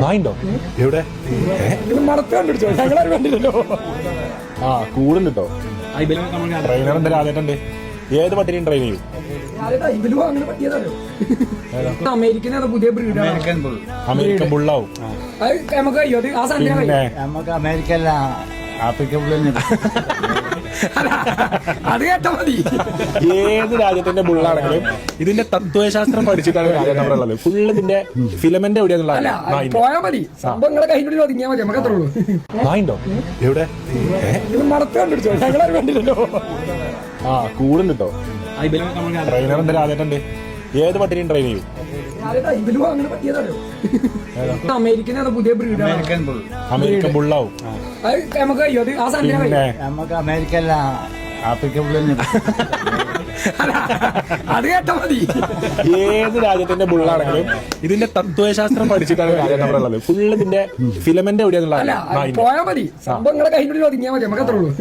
നായിണ്ടോ എവിടെ ആ കൂടുണ്ട് കേട്ടോ. ട്രെയിനർ എന്തായാലും ആദ്യമായിട്ടുണ്ട്. ഏത് പട്ടിനെയും ട്രെയിൻ ചെയ്യും. പുതിയ ബ്രീഡ് അമേരിക്കൻ ബുള്ളാവും. നമുക്ക് പിന്നെ നമുക്ക് അമേരിക്കല്ല ആഫ്രിക്കൻ ബുള്ളിന് അത് കേട്ടാ മതി. ഏത് രാജ്യത്തിന്റെ ബുള്ളാണെങ്കിലും ഇതിന്റെ തത്വശാസ്ത്രം പഠിച്ചിട്ടാണ് രാജ്യം ഉള്ളത്. ഫുള്ള് ഇതിന്റെ ഫിലമെന്റ് എവിടെയാന്നുള്ള പോയാ മതി. സംഭവങ്ങളെ കയ്യിൽ ഒതുങ്ങിയാൽ മതി. നമുക്ക് അത്രേ ഉള്ളൂ. നായിണ്ടോ എവിടെ മടത്ത് കണ്ടുപിടിച്ചോ. ഞങ്ങളത് കണ്ടില്ലല്ലോ. ആ കൂടുണ്ട് കേട്ടോ. ട്രെയിനർ എന്തായാലും ആദ്യമായിട്ടുണ്ട്. ഏത് പട്ടിനെയും ട്രെയിൻ ചെയ്യും. ഇതിലും അങ്ങനെ പറ്റിയതല്ലോ. അമേരിക്കനാണ് പുതിയ ബ്രീഡ് അമേരിക്കൻ ബുള്ളാവും. നമുക്ക് പിന്നെ നമുക്ക് അമേരിക്കല്ല ആഫ്രിക്കൻ ബുള്ളിന് അത് കേട്ടാ മതി. ഏത് രാജ്യത്തിന്റെ ബുള്ളാണെങ്കിലും ഇതിന്റെ തത്വശാസ്ത്രം പഠിച്ചിട്ടാണ് രാജ്യം ഉള്ളത്. ഫുള്ള് ഇതിന്റെ ഫിലമെന്റ് എവിടെയാന്നുള്ള പോയാ മതി. സംഭവങ്ങളെ കയ്യിൽ ഒതുങ്ങിയാൽ മതി. നമുക്ക് അത്രേ ഉള്ളൂ.